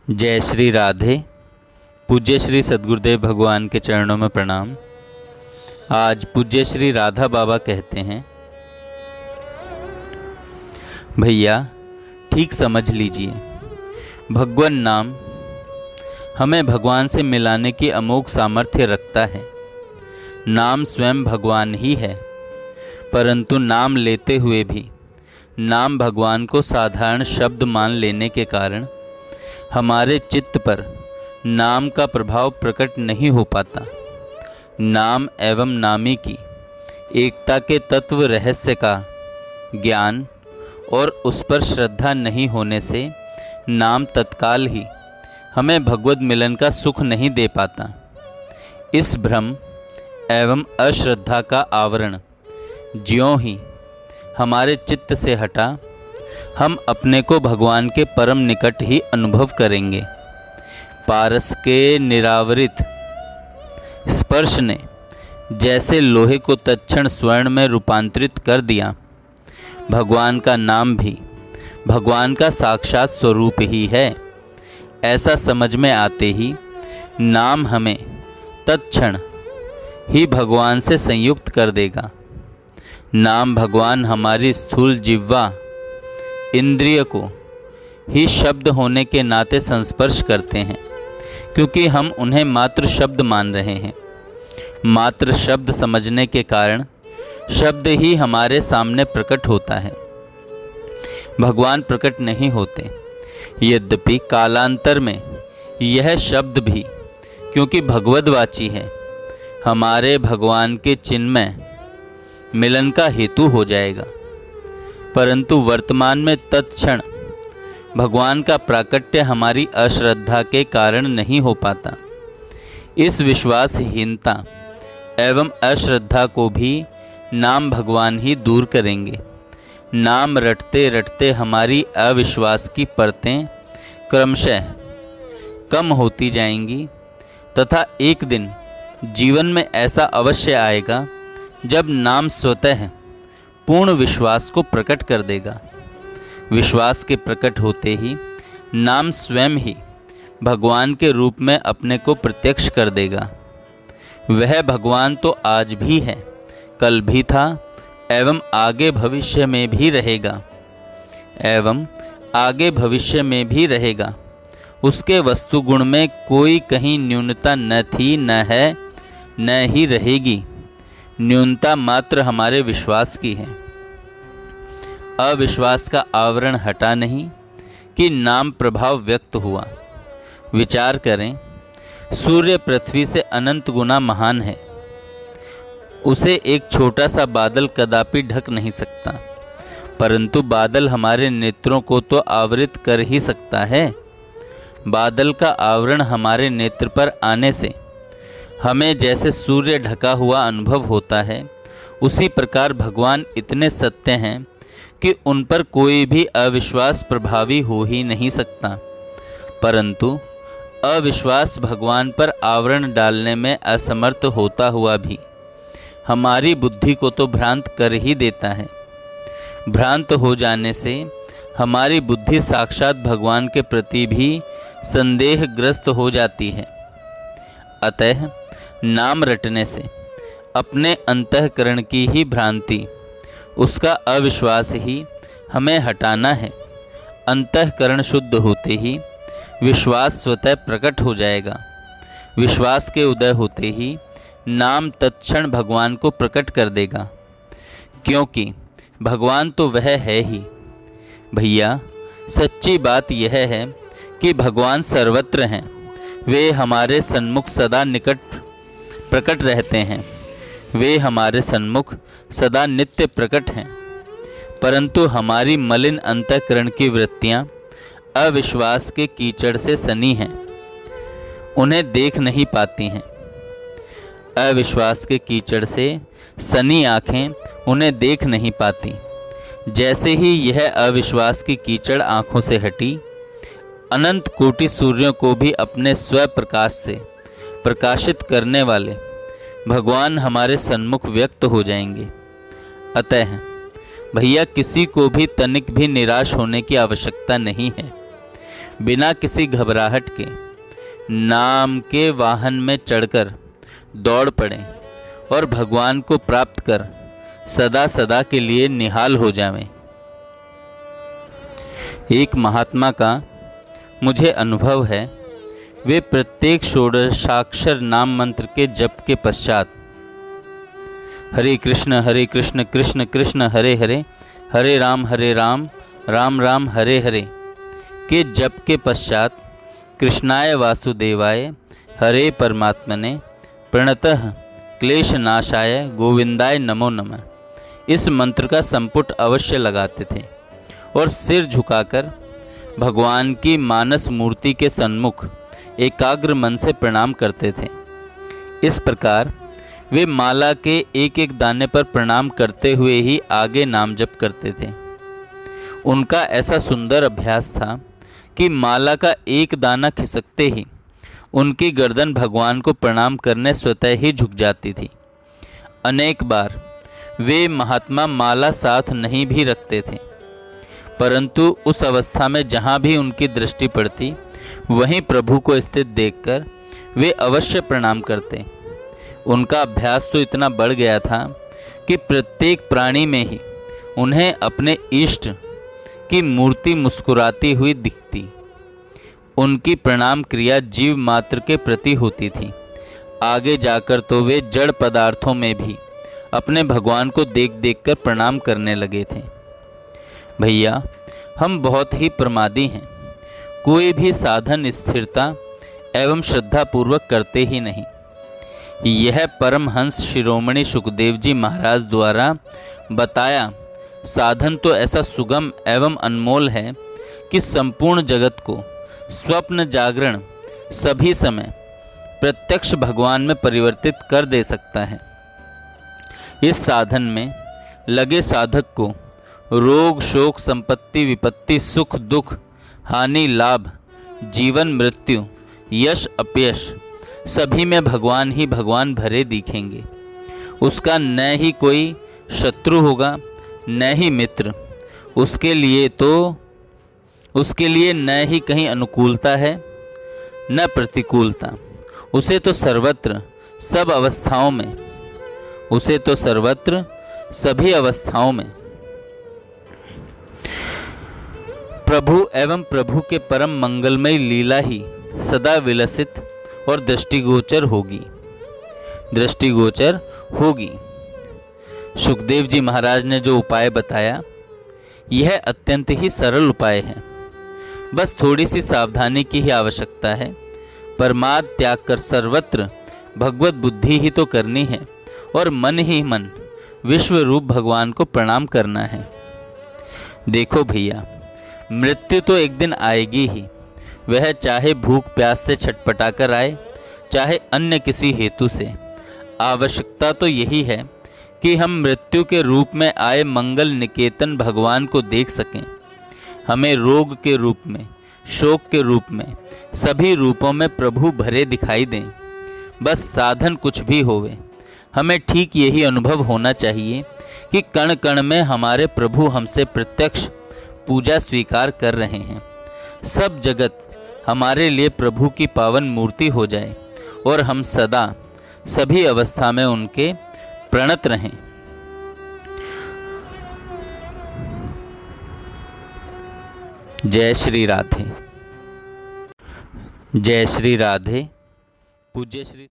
जय श्री राधे। पूज्य श्री सद्गुरुदेव भगवान के चरणों में प्रणाम। आज पूज्य श्री राधा बाबा कहते हैं, भैया ठीक समझ लीजिए, भगवान नाम हमें भगवान से मिलाने की अमोघ सामर्थ्य रखता है। नाम स्वयं भगवान ही है, परंतु नाम लेते हुए भी नाम भगवान को साधारण शब्द मान लेने के कारण हमारे चित्त पर नाम का प्रभाव प्रकट नहीं हो पाता। नाम एवं नामी की एकता के तत्व रहस्य का ज्ञान और उस पर श्रद्धा नहीं होने से नाम तत्काल ही हमें भगवद मिलन का सुख नहीं दे पाता। इस भ्रम एवं अश्रद्धा का आवरण ज्यों ही हमारे चित्त से हटा, हम अपने को भगवान के परम निकट ही अनुभव करेंगे। पारस के निरावरित स्पर्श ने जैसे लोहे को तत्क्षण स्वर्ण में रूपांतरित कर दिया, भगवान का नाम भी भगवान का साक्षात स्वरूप ही है। ऐसा समझ में आते ही नाम हमें तत्क्षण ही भगवान से संयुक्त कर देगा। नाम भगवान हमारी स्थूल जिह्वा इंद्रिय को ही शब्द होने के नाते संस्पर्श करते हैं, क्योंकि हम उन्हें मात्र शब्द मान रहे हैं। मात्र शब्द समझने के कारण शब्द ही हमारे सामने प्रकट होता है, भगवान प्रकट नहीं होते। यद्यपि कालांतर में यह शब्द भी, क्योंकि भगवदवाची है, हमारे भगवान के चिन्मय मिलन का हेतु हो जाएगा, परंतु वर्तमान में तत्क्षण भगवान का प्राकट्य हमारी अश्रद्धा के कारण नहीं हो पाता। इस विश्वासहीनता एवं अश्रद्धा को भी नाम भगवान ही दूर करेंगे। नाम रटते रटते हमारी अविश्वास की परतें क्रमशः कम होती जाएंगी तथा एक दिन जीवन में ऐसा अवश्य आएगा जब नाम स्वतः पूर्ण विश्वास को प्रकट कर देगा। विश्वास के प्रकट होते ही नाम स्वयं ही भगवान के रूप में अपने को प्रत्यक्ष कर देगा। वह भगवान तो आज भी है, कल भी था एवं आगे भविष्य में भी रहेगा उसके वस्तु गुण में कोई कहीं न्यूनता न थी, न है, न ही रहेगी। न्यूनता मात्र हमारे विश्वास की है। अविश्वास का आवरण हटा नहीं कि नाम प्रभाव व्यक्त हुआ। विचार करें, सूर्य पृथ्वी से अनंत गुना महान है। उसे एक छोटा सा बादल कदापि ढक नहीं सकता, परंतु बादल हमारे नेत्रों को तो आवृत कर ही सकता है। बादल का आवरण हमारे नेत्र पर आने से हमें जैसे सूर्य ढका हुआ अनुभव होता है, उसी प्रकार भगवान इतने सत्य हैं कि उन पर कोई भी अविश्वास प्रभावी हो ही नहीं सकता। परंतु अविश्वास भगवान पर आवरण डालने में असमर्थ होता हुआ भी हमारी बुद्धि को तो भ्रांत कर ही देता है। भ्रांत हो जाने से हमारी बुद्धि साक्षात भगवान के प्रति भी संदेहग्रस्त हो जाती है। अतः नाम रटने से अपने अंतःकरण की ही भ्रांति, उसका अविश्वास ही हमें हटाना है। अंतःकरण शुद्ध होते ही विश्वास स्वतः प्रकट हो जाएगा। विश्वास के उदय होते ही नाम तत्क्षण भगवान को प्रकट कर देगा, क्योंकि भगवान तो वह है ही। भैया सच्ची बात यह है कि भगवान सर्वत्र हैं। वे हमारे सन्मुख सदा निकट प्रकट रहते हैं। वे हमारे सन्मुख सदा नित्य प्रकट हैं, परंतु हमारी मलिन अंतःकरण की वृत्तियां अविश्वास के कीचड़ से सनी हैं, उन्हें देख नहीं पाती हैं। अविश्वास के कीचड़ से सनी आँखें उन्हें देख नहीं पाती। जैसे ही यह अविश्वास की कीचड़ आँखों से हटी, अनंत कोटि सूर्यों को भी अपने स्वप्रकाश से प्रकाशित करने वाले भगवान हमारे सन्मुख व्यक्त हो जाएंगे। अतः भैया किसी को भी तनिक भी निराश होने की आवश्यकता नहीं है। बिना किसी घबराहट के नाम के वाहन में चढ़कर दौड़ पड़ें और भगवान को प्राप्त कर सदा सदा के लिए निहाल हो जावें। एक महात्मा का मुझे अनुभव है, वे प्रत्येक षोडशाक्षर नाम मंत्र के जप के पश्चात हरे कृष्ण कृष्ण कृष्ण हरे हरे, हरे राम राम राम हरे हरे के जप के पश्चात कृष्णाय वासुदेवाय हरे परमात्मने प्रणतः क्लेशनाशाय गोविंदाय नमो नमः इस मंत्र का संपुट अवश्य लगाते थे और सिर झुकाकर भगवान की मानस मूर्ति के सन्मुख एकाग्र मन से प्रणाम करते थे। इस प्रकार वे माला के एक एक दाने पर प्रणाम करते हुए ही आगे नाम जप करते थे। उनका ऐसा सुंदर अभ्यास था कि माला का एक दाना खिसकते ही उनकी गर्दन भगवान को प्रणाम करने स्वतः ही झुक जाती थी। अनेक बार वे महात्मा माला साथ नहीं भी रखते थे, परंतु उस अवस्था में जहाँ भी उनकी दृष्टि पड़ती वहीं प्रभु को स्थित देखकर वे अवश्य प्रणाम करते। उनका अभ्यास तो इतना बढ़ गया था कि प्रत्येक प्राणी में ही उन्हें अपने इष्ट की मूर्ति मुस्कुराती हुई दिखती। उनकी प्रणाम क्रिया जीव मात्र के प्रति होती थी। आगे जाकर तो वे जड़ पदार्थों में भी अपने भगवान को देख देख कर प्रणाम करने लगे थे। भैया, हम बहुत ही प्रमादी हैं। कोई भी साधन स्थिरता एवं श्रद्धा पूर्वक करते ही नहीं। यह परमहंस शिरोमणि सुखदेव जी महाराज द्वारा बताया साधन तो ऐसा सुगम एवं अनमोल है कि संपूर्ण जगत को स्वप्न जागरण सभी समय प्रत्यक्ष भगवान में परिवर्तित कर दे सकता है। इस साधन में लगे साधक को रोग शोक संपत्ति विपत्ति सुख दुख हानि लाभ जीवन मृत्यु यश अपयश सभी में भगवान ही भगवान भरे दिखेंगे। उसका न ही कोई शत्रु होगा न ही मित्र। उसके लिए न ही कहीं अनुकूलता है न प्रतिकूलता। उसे तो सर्वत्र सभी अवस्थाओं में प्रभु एवं प्रभु के परम मंगलमय लीला ही सदा विलसित और दृष्टिगोचर होगी। सुखदेव जी महाराज ने जो उपाय बताया यह अत्यंत ही सरल उपाय है। बस थोड़ी सी सावधानी की ही आवश्यकता है। परमाद त्याग कर सर्वत्र भगवत बुद्धि ही तो करनी है और मन ही मन विश्व रूप भगवान को प्रणाम करना है। देखो भैया, मृत्यु तो एक दिन आएगी ही। वह चाहे भूख प्यास से छटपटाकर आए चाहे अन्य किसी हेतु से। आवश्यकता तो यही है कि हम मृत्यु के रूप में आए मंगल निकेतन भगवान को देख सकें। हमें रोग के रूप में शोक के रूप में सभी रूपों में प्रभु भरे दिखाई दें। बस साधन कुछ भी होवे, हमें ठीक यही अनुभव होना चाहिए कि कण कण में हमारे प्रभु हमसे प्रत्यक्ष पूजा स्वीकार कर रहे हैं। सब जगत हमारे लिए प्रभु की पावन मूर्ति हो जाए और हम सदा सभी अवस्था में उनके प्रणत रहें। जय श्री राधे। जय श्री राधे। पूज्य श्री